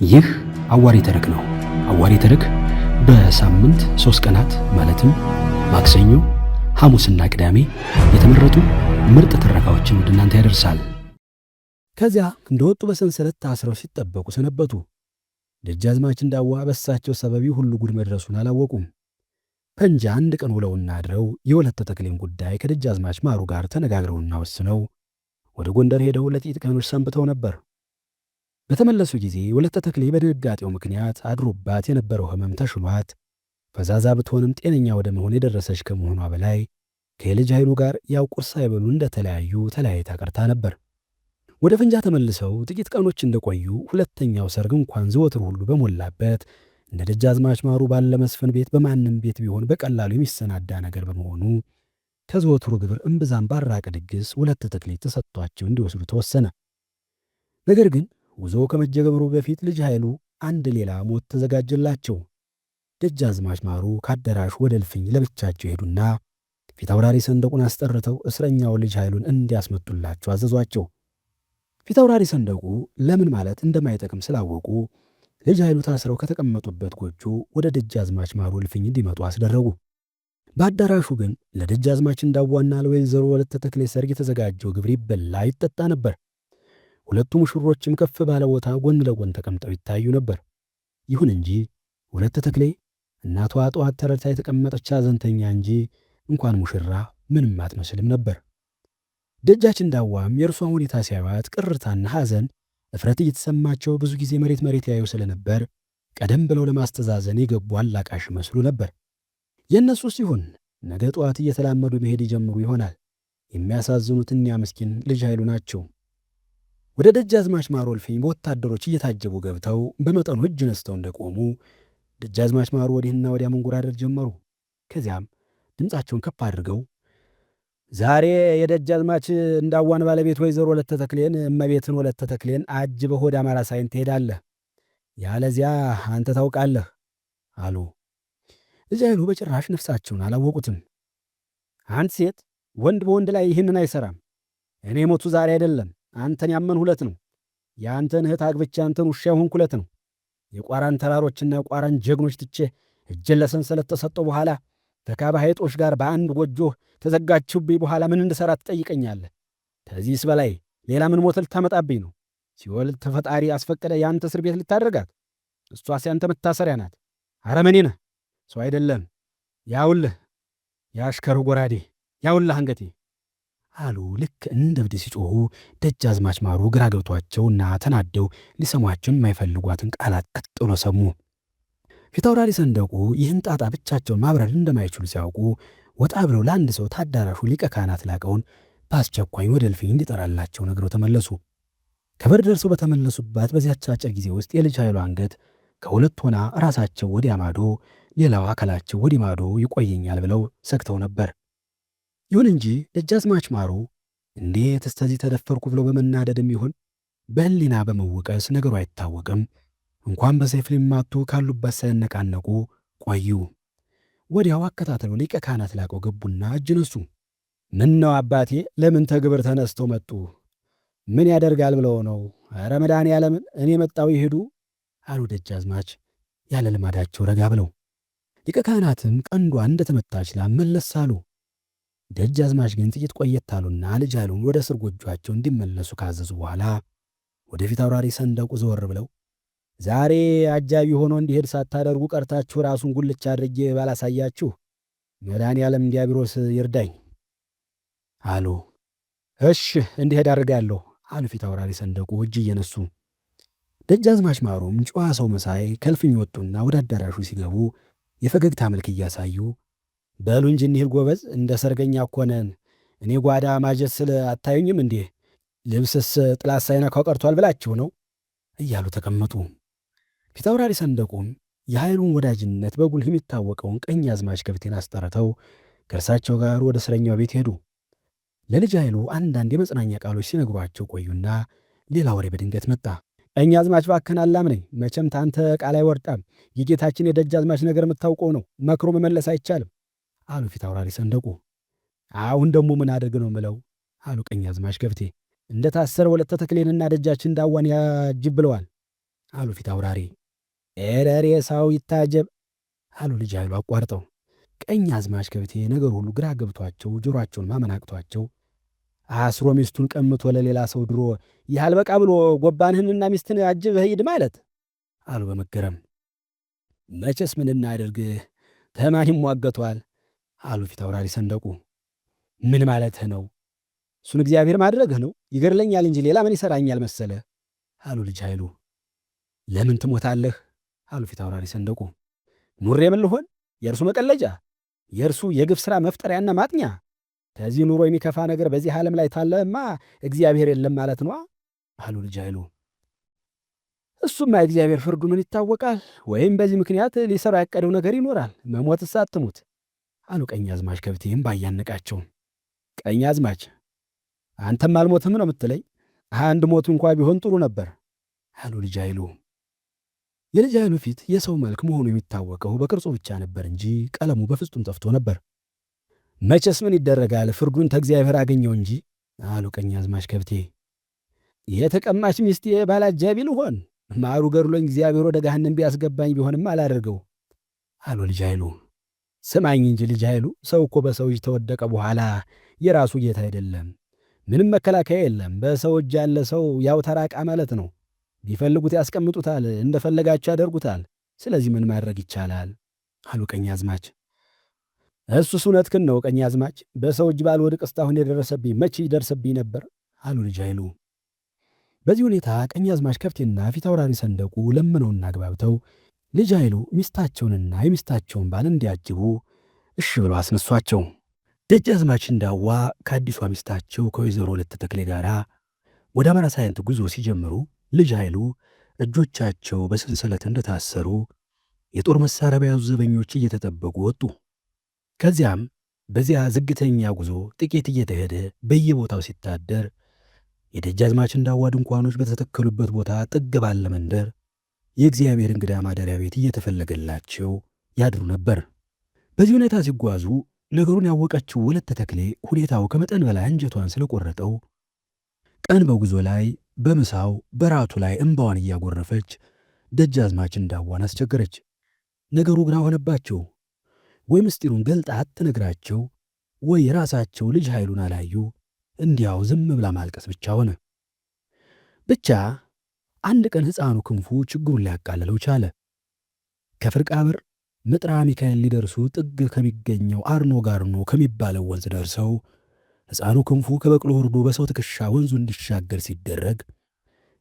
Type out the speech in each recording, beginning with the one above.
ይህ አዋሪ ተረክ ነው። አዋሪ ተረክ በሳምንት 3 ቀናት ማለትም ማክሰኞ፣ ሐሙስና ቅዳሜ የተመረጡ ምርጥ ትረካዎችን ወደ እናንተ ያደርሳል። ከዚያ እንደወጡ በሰንሰለት ታስረው ሲጠበቁ ሰነበቱ። ደጃዝማች እንዳዋ በሳቸው ሰበብ ሁሉ ጉድ መድረሱን አላወቁም። ፈንጂ አንድ ቀን ውለውና አድረው የወለተ ተክሌን ጉዳይ ከደጃዝማች ማሩ ጋር ተነጋግረውና ወስነው ወደ ጎንደር ሄደው ለጥቂት ቀኖች ሰንብተው ነበር። በተመለሱ ጊዜ ወለተ ተክሌ በድንጋጤው ምክንያት አድሮባት የነበረው ሕመም ተሽሏት ፈዛዛ ብትሆንም ጤነኛ ወደ መሆን የደረሰች ከመሆኗ በላይ ከልጅ ኃይሉ ጋር ያው ቁርስ ሳይበሉ እንደተለያዩ ተለያይታ ቀርታ ነበር። ወደ ፈንጃ ተመልሰው ጥቂት ቀኖች እንደቆዩ ሁለተኛው ሰርግ እንኳን ዘወትር ሁሉ በሞላበት እንደ ደጃዝማች ማሩ ባለ መስፍን ቤት በማንም ቤት ቢሆን በቀላሉ የሚሰናዳ ነገር በመሆኑ ከዘወትሩ ግብር እምብዛም ባራቀ ድግስ ወለተ ተክሌ ተሰጥቷቸው እንዲወስዱ ተወሰነ። ነገር ግን ጉዞ ከመጀመሩ በፊት ልጅ ኃይሉ አንድ ሌላ ሞት ተዘጋጀላቸው። ደጃዝማች ማሩ ከአዳራሹ ወደ እልፍኝ ለብቻቸው ሄዱና ፊት አውራሪ ሰንደቁን አስጠርተው እስረኛው ልጅ ኃይሉን እንዲያስመጡላቸው አዘዟቸው። ፊት አውራሪ ሰንደቁ ለምን ማለት እንደማይጠቅም ስላወቁ ልጅ ኃይሉ ታስረው ከተቀመጡበት ጎጆ ወደ ደጃዝማች ማሩ እልፍኝ እንዲመጡ አስደረጉ። በአዳራሹ ግን ለደጃዝማች እንዳዋና ለወይዘሮ ወለተ ተክሌ ሰርግ የተዘጋጀው ግብር ይበላ ይጠጣ ነበር። ሁለቱ ሙሽሮችም ከፍ ባለ ቦታ ጎን ለጎን ተቀምጠው ይታዩ ነበር። ይሁን እንጂ ወለተ ተክሌ እናቷ ጠዋት ተረድታ የተቀመጠች ሐዘንተኛ እንጂ እንኳን ሙሽራ ምንም አትመስልም ነበር። ደጃች እንዳዋም የእርሷን ሁኔታ ሲያዩት ቅርታና ሐዘን እፍረት እየተሰማቸው ብዙ ጊዜ መሬት ያዩ ስለነበር ቀደም ብለው ለማስተዛዘን የገቡ አላቃሽ መስሉ ነበር። የእነሱ ሲሆን ነገ ጠዋት እየተላመዱ መሄድ ይጀምሩ ይሆናል። የሚያሳዝኑት እኒያ ምስኪን ልጅ ኃይሉ ናቸው። ወደ ደጃዝማች ማሩ እልፍኝ በወታደሮች እየታጀቡ ገብተው በመጠኑ እጅ ነስተው እንደቆሙ ደጃዝማች ማሩ ወዲህና ወዲያ መንጎራደድ ጀመሩ። ከዚያም ድምፃቸውን ከፍ አድርገው ዛሬ የደጃዝማች እንዳዋን ባለቤት ወይዘሮ ወለተ ተክሌን እመቤትን ወለተ ተክሌን አጅበህ ወደ አማራ ሳይንት ትሄዳለህ፣ ያለዚያ አንተ ታውቃለህ አሉ። ልጅ ኃይሉ በጭራሽ ነፍሳቸውን አላወቁትም። አንድ ሴት ወንድ በወንድ ላይ ይህንን አይሰራም። እኔ ሞቱ ዛሬ አይደለም፣ አንተን ያመን ሁለት ነው። የአንተን እህት አግብቼ አንተን ውሻ የሆንኩ ሁለት ነው። የቋራን ተራሮችና የቋራን ጀግኖች ትቼ እጄን ለሰንሰለት ተሰጠው በኋላ ተካባ ሀይጦች ጋር በአንድ ጎጆ ተዘጋችብኝ በኋላ ምን እንድሠራ ትጠይቀኛለህ? ከዚህስ በላይ ሌላ ምን ሞት ልታመጣብኝ ነው? ሲኦል ተፈጣሪ አስፈቀደ የአንተ እስር ቤት ልታደርጋት? እሷስ ያንተ መታሰሪያ ናት። አረመኔ ነህ፣ ሰው አይደለም። ያውልህ የአሽከርህ ጎራዴ፣ ያውልህ አንገቴ አሉ። ልክ እንደ እብድ ሲጮኹ ደጃዝማች ማሩ ግራ ገብቷቸውና ተናደው ሊሰሟቸው የማይፈልጓትን ቃላት ቀጥሎ ሰሙ። ፊት አውራሪ ሰንደቁ ይህን ጣጣ ብቻቸውን ማብረድ እንደማይችሉ ሲያውቁ ወጣ ብለው ለአንድ ሰው ታዳራሹ ሊቀ ካህናት ላቀውን በአስቸኳይ ወደ እልፍኝ እንዲጠራላቸው ነግረው ተመለሱ። ከበር ደርሰው በተመለሱባት በዚያች አጭር ጊዜ ውስጥ የልጅ ኃይሉ አንገት ከሁለት ሆና ራሳቸው ወዲያ ማዶ፣ ሌላው አካላቸው ወዲህ ማዶ ይቆየኛል ብለው ሰግተው ነበር። ይሁን እንጂ ደጃዝማች ማሩ እንዴት እስከዚህ ተደፈርኩ ብለው በመናደድም ይሁን በሕሊና በመወቀስ ነገሩ አይታወቅም እንኳን በሰይፍ ሊማቱ ካሉበት ሳይነቃነቁ ቆዩ። ወዲያው አከታተለው ሊቀ ካህናት ላቀው ገቡና እጅ ነሱ። ምን ነው አባቴ፣ ለምን ተግብር ተነስተው መጡ? ምን ያደርጋል ብለው ነው? ኧረ መድኃኔዓለምን እኔ መጣው ይሄዱ አሉ ደጃዝማች ያለ ልማዳቸው ረጋ ብለው። ሊቀ ካህናትም ቀንዷ እንደተመታች ላም መለስ አሉ። ደጃዝማች ግን ጥቂት ቆየት አሉና ልጅ ኃይሉን ወደ እስር ጎጆአቸው እንዲመለሱ ካዘዙ በኋላ ወደ ፊት አውራሪ ሰንደቁ ዘወር ብለው ዛሬ አጃቢ ሆኖ እንዲሄድ ሳታደርጉ ቀርታችሁ ራሱን ጉልቻ አድርጌ ባላሳያችሁ መድኃኔዓለም ዲያብሎስ ይርዳኝ አሉ። እሺ እንዲሄድ አድርጋለሁ አሉ ፊት አውራሪ ሰንደቁ እጅ እየነሱ። ደጃዝማች ማሩም ጨዋ ሰው መሳይ ከልፍኝ ወጡና ወደ አዳራሹ ሲገቡ የፈገግታ መልክ እያሳዩ በሉ እንጂ እንሂድ ጎበዝ፣ እንደ ሰርገኛ እኮ ነን። እኔ ጓዳ ማጀት ስለ አታዩኝም እንዴ? ልብስስ ጥላት ሳይነካው ቀርቷል ብላችሁ ነው እያሉ ተቀመጡ። ፊት አውራሪ ሰንደቁም የኃይሉን ወዳጅነት በጉልህ የሚታወቀውን ቀኛዝማች ከብቴን አስጠርተው ከእርሳቸው ጋር ወደ እስረኛው ቤት ሄዱ። ለልጅ ኃይሉ አንዳንድ የመጽናኛ ቃሎች ሲነግሯቸው ቆዩና ሌላ ወሬ በድንገት መጣ። ቀኛዝማች ባክህን አላምነኝ፣ መቼም ታንተ ቃል አይወርዳም። የጌታችን የደጃዝማች ነገር የምታውቀው ነው፣ መክሮ መመለስ አይቻልም አሉ ፊት አውራሪ ሰንደቁ። አሁን ደግሞ ምን አድርግ ነው ምለው አሉ ቀኛዝማች ከብቴ። እንደ ታሰረ ወለተ ተክሌንና ደጃችን እንዳዋን ያጅብ ብለዋል አሉ ፊት አውራሪ። ኤረሬ ሰው ይታጀብ አሉ ልጅ ኃይሉ አቋርጠው። ቀኝ አዝማች ከብቴ ነገር ሁሉ ግራ ገብቷቸው ጆሮአቸውን ማመናቅቷቸው አስሮ ሚስቱን ቀምቶ ለሌላ ሰው ድሮ ያህል በቃ ብሎ ጎባንህንና ሚስትን አጅበህ ሂድ ማለት አሉ በመገረም። መቼስ ምን እናድርግ ተማን ይሟገቷል አሉ ፊት አውራሪ ሰንደቁ። ምን ማለትህ ነው? እሱን እግዚአብሔር ማድረግህ ነው? ይገድለኛል እንጂ ሌላ ምን ይሠራኛል መሰለ አሉ ልጅ ኃይሉ። ለምን ትሞታለህ አሉ ፊት አውራሪ ሰንደቁ። ኑሬ ምን ልሆን? የእርሱ መቀለጃ፣ የእርሱ የግፍ ሥራ መፍጠሪያና ማጥኛ። ከዚህ ኑሮ የሚከፋ ነገር በዚህ ዓለም ላይ ታለማ እግዚአብሔር የለም ማለት ነው አሉ ልጅ ኃይሉ። እሱማ የእግዚአብሔር ፍርዱ ምን ይታወቃል? ወይም በዚህ ምክንያት ሊሠራ ያቀደው ነገር ይኖራል። መሞትስ አትሙት አሉ ቀኝ አዝማች ከብቴም ባያነቃቸው። ቀኝ አዝማች አንተም አልሞትም ነው የምትለኝ? አንድ ሞቱ እንኳ ቢሆን ጥሩ ነበር አሉ ልጅ ኃይሉ። የልጅ ኃይሉ ፊት የሰው መልክ መሆኑ የሚታወቀው በቅርጹ ብቻ ነበር እንጂ ቀለሙ በፍጹም ጠፍቶ ነበር። መቼስ ምን ይደረጋል ፍርዱን ተእግዚአብሔር አገኘው እንጂ አሉ ቀኝ አዝማች ከብቴ። የተቀማች ሚስቴ ባላጃቢ ልሆን ማሩ ገድሎኝ እግዚአብሔር ወደ ገሃነም ቢያስገባኝ ቢሆንም አላደርገው አሉ ልጅ ኃይሉ። ስማኝ እንጂ ልጅ ኃይሉ፣ ሰው እኮ በሰው እጅ ተወደቀ በኋላ የራሱ ጌታ አይደለም። ምንም መከላከያ የለም። በሰው እጅ ያለ ሰው ያው ተራቃ ማለት ነው። ቢፈልጉት ያስቀምጡታል፣ እንደፈለጋቸው ያደርጉታል። ስለዚህ ምን ማድረግ ይቻላል አሉ ቀኝ አዝማች። እሱስ እውነትህን ነው ቀኝ አዝማች፣ በሰው እጅ ባልወድቅ እስካሁን የደረሰብኝ መቼ ይደርስብኝ ነበር አሉ ልጅ ኃይሉ። በዚህ ሁኔታ ቀኝ አዝማች ከብቴና ፊት አውራሪ ሰንደቁ ለምነውና አግባብተው ልጅ ኃይሉ ሚስታቸውንና የሚስታቸውን ባል እንዲያጅቡ እሺ ብለው አስነሷቸው። ደጃዝማች እንዳዋ ከአዲሷ ሚስታቸው ከወይዘሮ ሁለት ተክሌ ጋር ወደ አማራ ሳይንት ጉዞ ሲጀምሩ ልጅ ኃይሉ እጆቻቸው በሰንሰለት እንደታሰሩ የጦር መሳሪያ በያዙ ዘበኞች እየተጠበቁ ወጡ። ከዚያም በዚያ ዝግተኛ ጉዞ ጥቂት እየተሄደ በየቦታው ሲታደር የደጃዝማች እንዳዋ ድንኳኖች በተተከሉበት ቦታ ጥግ ባለ መንደር የእግዚአብሔር እንግዳ ማደሪያ ቤት እየተፈለገላቸው ያድሩ ነበር። በዚህ ሁኔታ ሲጓዙ ነገሩን ያወቀችው ወለተ ተክሌ ሁኔታው ከመጠን በላይ አንጀቷን ስለቆረጠው ቀን በጉዞ ላይ በምሳው በራቱ ላይ እንባዋን እያጎረፈች ደጃዝማች እንዳዋን አስቸገረች። ነገሩ ግራ ሆነባቸው። ወይ ምስጢሩን ገልጣ አትነግራቸው፣ ወይ ራሳቸው ልጅ ኃይሉን አላዩ። እንዲያው ዝም ብላ ማልቀስ ብቻ ሆነ። ብቻ አንድ ቀን ሕፃኑ ክንፉ ችግሩን ሊያቃልለው ቻለ። ከፍርቃብር ምጥራ ሚካኤል ሊደርሱ ጥግ ከሚገኘው አርኖ ጋርኖ ከሚባለው ወንዝ ደርሰው ሕፃኑ ክንፉ ከበቅሎ ወርዶ በሰው ትከሻ ወንዙ እንዲሻገር ሲደረግ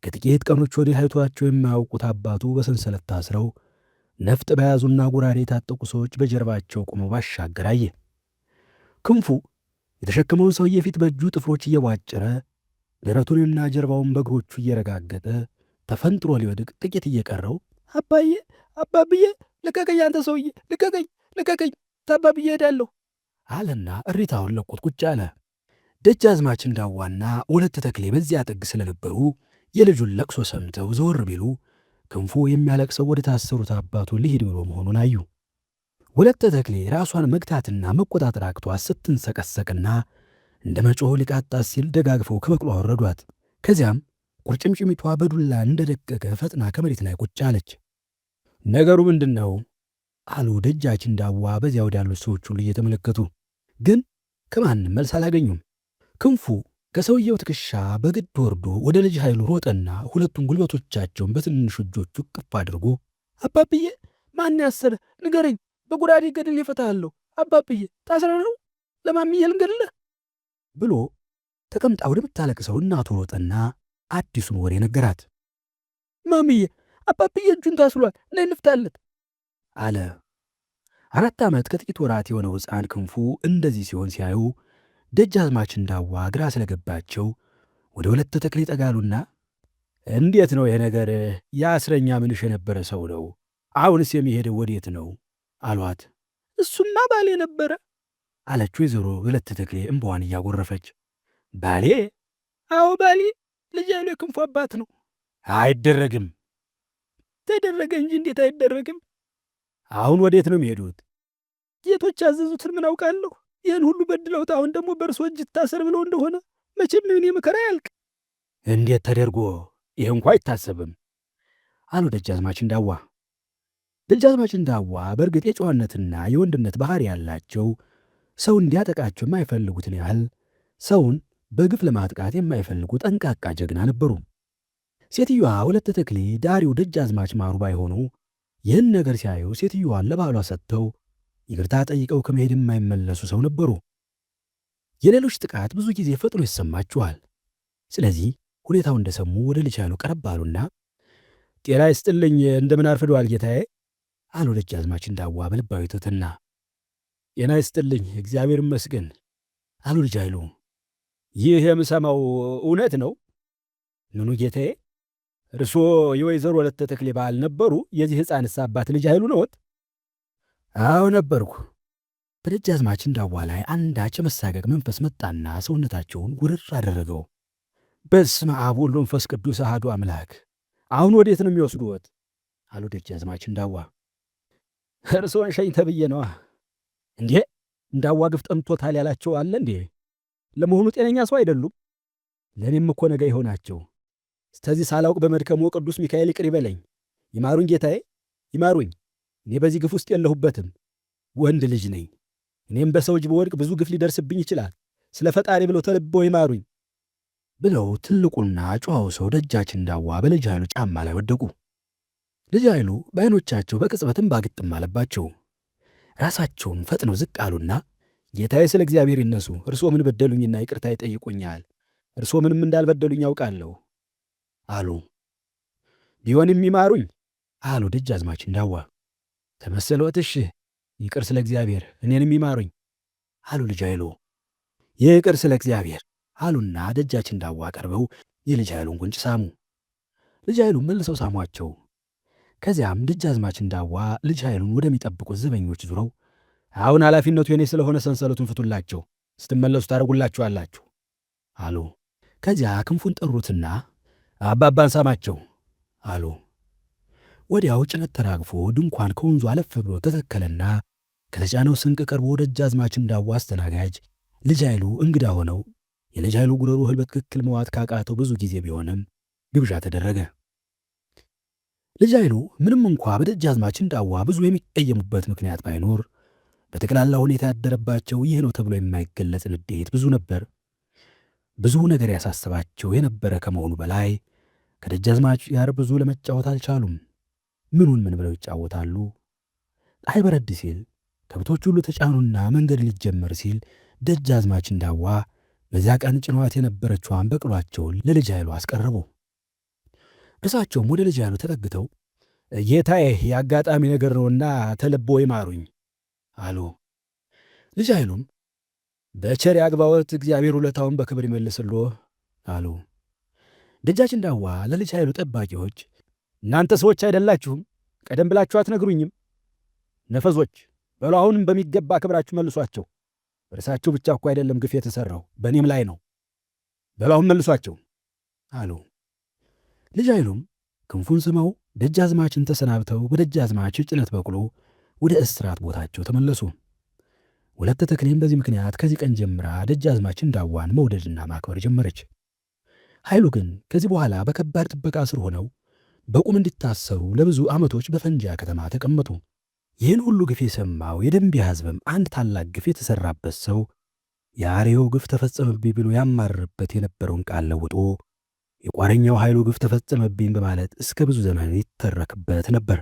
ከጥቂት ቀኖች ወዲህ አይቷቸው የማያውቁት አባቱ በሰንሰለት ታስረው ነፍጥ በያዙና ጎራዴ የታጠቁ ሰዎች በጀርባቸው ቆመው ባሻገር አየ። ክንፉ የተሸከመውን ሰውዬ ፊት በእጁ ጥፍሮች እየቧጨረ ደረቱንና ጀርባውን በእግሮቹ እየረጋገጠ ተፈንጥሮ ሊወድቅ ጥቂት እየቀረው አባዬ አባብዬ ልቀቀኝ፣ አንተ ሰውዬ ልቀቀኝ፣ ልቀቀኝ፣ ታባብዬ ሄዳለሁ አለና እሪታውን ለቆት ቁጭ አለ። ደጃዝማች እንዳዋና ወለተ ተክሌ በዚያ ጥግ ስለነበሩ የልጁን ለቅሶ ሰምተው ዘወር ቢሉ ክንፉ የሚያለቅሰው ወደ ታሰሩት አባቱ ሊሄድ ብሎ መሆኑን አዩ። ወለተ ተክሌ ራሷን መግታትና መቆጣጠር አቅቷት ስትንሰቀሰቅና እንደ መጮህ ሊቃጣት ሲል ደጋግፈው ከበቅሎ አወረዷት። ከዚያም ቁርጭምጭሚቷ በዱላ እንደደቀቀ ፈጥና ከመሬት ላይ ቁጭ አለች። ነገሩ ምንድን ነው አሉ ደጃች እንዳዋ በዚያ ወዳሉት ሰዎች ሁሉ እየተመለከቱ። ግን ከማንም መልስ አላገኙም። ክንፉ ከሰውየው ትከሻ በግድ ወርዶ ወደ ልጅ ኃይሉ ሮጠና ሁለቱን ጉልበቶቻቸውን በትንሹ እጆቹ ቅፍ አድርጎ አባብዬ ማን ያሰረ ንገረኝ፣ በጉራዴ ገድል ይፈታለሁ። አባብዬ ታስረ ነው ለማምዬ ልንገድልህ ብሎ ተቀምጣ ወደምታለቅሰው እናቱ ሮጠና አዲሱን ወሬ ነገራት። ማምዬ አባብዬ እጁን ታስሏል፣ ነይ እንፍታለት አለ። 4 ዓመት ከጥቂት ወራት የሆነው ሕፃን ክንፉ እንደዚህ ሲሆን ሲያዩ ደጃዝማች እንዳዋ ግራ ስለገባቸው ወደ ወለተ ተክሌ ጠጋሉና እንዴት ነው ይሄ ነገር? የአስረኛ ምንሽ የነበረ ሰው ነው፣ አሁንስ የሚሄደው ወዴት ነው አሏት። እሱማ ባሌ ነበረ አለች ወይዘሮ ወለተ ተክሌ እምባዋን እያጎረፈች። ባሌ? አዎ ባሌ፣ ልጅ ኃይሉ የክንፉ አባት ነው። አይደረግም። ተደረገ እንጂ እንዴት አይደረግም? አሁን ወዴት ነው የሚሄዱት? ጌቶች ያዘዙትን ምን አውቃለሁ። ይህን ሁሉ በድለውት አሁን ደግሞ በእርሶ እጅ ታሰር ብለው እንደሆነ መቼም ይሁን የመከራ ያልቅ። እንዴት ተደርጎ? ይህ እንኳ አይታሰብም። አሉ ደጃዝማች እንዳዋ። ደጃዝማች እንዳዋ በእርግጥ የጨዋነትና የወንድነት ባህሪ ያላቸው፣ ሰው እንዲያጠቃቸው የማይፈልጉትን ያህል ሰውን በግፍ ለማጥቃት የማይፈልጉ ጠንቃቃ ጀግና ነበሩ። ሴትዮዋ ወለተ ተክሌ ዳሪው ደጃዝማች ማሩ ባይሆኑ ይህን ነገር ሲያዩ ሴትዮዋን ለባሏ ሰጥተው ይቅርታ ጠይቀው ከመሄድ የማይመለሱ ሰው ነበሩ። የሌሎች ጥቃት ብዙ ጊዜ ፈጥኖ ይሰማቸዋል። ስለዚህ ሁኔታው እንደሰሙ ወደ ልጅ ኃይሉ ቀረብ አሉና ጤና ይስጥልኝ፣ እንደምን አርፍደዋል ጌታዬ? አሉ ደጃዝማች እንዳዋ በልባዊ ትሕትና። ጤና ይስጥልኝ፣ እግዚአብሔር ይመስገን አሉ ልጅ ኃይሉ። ይህ የምሰማው እውነት ነው? ምኑ ጌታዬ? እርስዎ የወይዘሮ ወለተ ተክሌ ባል ነበሩ? የዚህ ሕፃንስ አባት ልጅ ኃይሉ ነዎት? አዎ ነበርኩ። በደጃዝማች እንዳዋ ላይ አንዳች የመሳቀቅ መንፈስ መጣና ሰውነታቸውን ውርር አደረገው። በስመ አብ ወወልድ ወመንፈስ ቅዱስ አሐዱ አምላክ። አሁን ወዴት ነው የሚወስዱት? አሉ ደጃዝማች እንዳዋ። እርስዎን ሸኝ ተብዬ ነዋ። እንዴ እንዳዋ ግፍ ጠምቶታል ያላቸው አለ እንዴ? ለመሆኑ ጤነኛ ሰው አይደሉም? ለእኔም እኮ ነገ ይሆናቸው። እስከዚህ ሳላውቅ በመድከሞ ቅዱስ ሚካኤል ይቅር ይበለኝ። ይማሩኝ ጌታዬ፣ ይማሩኝ። እኔ በዚህ ግፍ ውስጥ የለሁበትም። ወንድ ልጅ ነኝ። እኔም በሰው እጅ በወድቅ ብዙ ግፍ ሊደርስብኝ ይችላል። ስለ ፈጣሪ ብለው ተልበው ይማሩኝ ብለው ትልቁና ጨዋው ሰው ደጃች እንዳዋ በልጅ ኃይሉ ጫማ ላይ ወደቁ። ልጅ ኃይሉ በዓይኖቻቸው በቅጽበትም ባግጥም አለባቸው። ራሳቸውን ፈጥነው ዝቅ አሉና ጌታዬ ስለ እግዚአብሔር ይነሱ፣ እርስዎ ምን በደሉኝና ይቅርታ ይጠይቁኛል? እርስዎ ምንም እንዳልበደሉኝ ያውቃለሁ አሉ። ቢሆንም ይማሩኝ አሉ ደጃዝማች እንዳዋ። ተመሰሎት? እሺ ይቅር ስለ እግዚአብሔር እኔንም ይማሩኝ አሉ ልጅ ኃይሉ። ይቅር ስለ እግዚአብሔር አሉና ደጃች እንዳዋ ቀርበው የልጅ ኃይሉን ጉንጭ ሳሙ። ልጅ ኃይሉን መልሰው ሳሟቸው። ከዚያም ደጃዝማች እንዳዋ ልጅ ኃይሉን ወደሚጠብቁት ዘበኞች ዙረው አሁን ኃላፊነቱ የኔ ስለሆነ ሰንሰለቱን ፍቱላቸው፣ ስትመለሱ ታደርጉላችኋላችሁ አሉ። ከዚያ ክንፉን ጠሩትና አባባን ሳማቸው አሉ። ወዲያው ጭነት ተራግፎ ድንኳን ከወንዙ አለፍ ብሎ ተተከለና ከተጫነው ስንቅ ቀርቦ ደጃዝማች እንዳዋ አስተናጋጅ ልጅ ኃይሉ እንግዳ ሆነው የልጅ ኃይሉ ጉሮሮ እህል በትክክል መዋጥ ካቃተው ብዙ ጊዜ ቢሆንም ግብዣ ተደረገ። ልጅ ኃይሉ ምንም እንኳ በደጃዝማች እንዳዋ ብዙ የሚቀየሙበት ምክንያት ባይኖር በጠቅላላ ሁኔታ ያደረባቸው ይህ ነው ተብሎ የማይገለጽ ንዴት ብዙ ነበር። ብዙ ነገር ያሳስባቸው የነበረ ከመሆኑ በላይ ከደጃዝማች ጋር ብዙ ለመጫወት አልቻሉም። ምኑን ምን ብለው ይጫወታሉ? ፀሐይ በረድ ሲል ከብቶች ሁሉ ተጫኑና መንገድ ሊጀመር ሲል ደጃዝማች እንዳዋ በዚያ ቀን ጭኗት የነበረችዋን በቅሏቸውን ለልጅ ኃይሉ አስቀረቡ። እርሳቸውም ወደ ልጅ ኃይሉ ተጠግተው ጌታዬ የአጋጣሚ ነገር ነውና ተልቦ ይማሩኝ አሉ። ልጅ ኃይሉም በቸር ያግባዎት፣ እግዚአብሔር ውለታውን በክብር ይመልስሎ አሉ። ደጃች እንዳዋ ለልጅ ኃይሉ ጠባቂዎች እናንተ ሰዎች አይደላችሁም? ቀደም ብላችሁ አትነግሩኝም? ነፈዞች በሉ አሁንም በሚገባ ክብራችሁ መልሷቸው። እርሳቸው ብቻ እኮ አይደለም ግፍ የተሠራው በእኔም ላይ ነው። በሉ አሁን መልሷቸው አሉ። ልጅ ኃይሉም ክንፉን ስመው ደጃዝማችን ተሰናብተው በደጃዝማች ጭነት በቅሎ ወደ እስራት ቦታቸው ተመለሱ። ወለተ ተክሌም በዚህ ምክንያት ከዚህ ቀን ጀምራ ደጃዝማች እንዳዋን መውደድና ማክበር ጀመረች። ኃይሉ ግን ከዚህ በኋላ በከባድ ጥበቃ ስር ሆነው በቁም እንዲታሰሩ ለብዙ ዓመቶች በፈንጃ ከተማ ተቀመጡ። ይህን ሁሉ ግፍ የሰማው የደንቢያ ሕዝብም አንድ ታላቅ ግፍ የተሠራበት ሰው የአርዮው ግፍ ተፈጸመብኝ ብሎ ያማርበት የነበረውን ቃል ለውጦ የቋረኛው ኃይሉ ግፍ ተፈጸመብኝ በማለት እስከ ብዙ ዘመን ይተረክበት ነበር።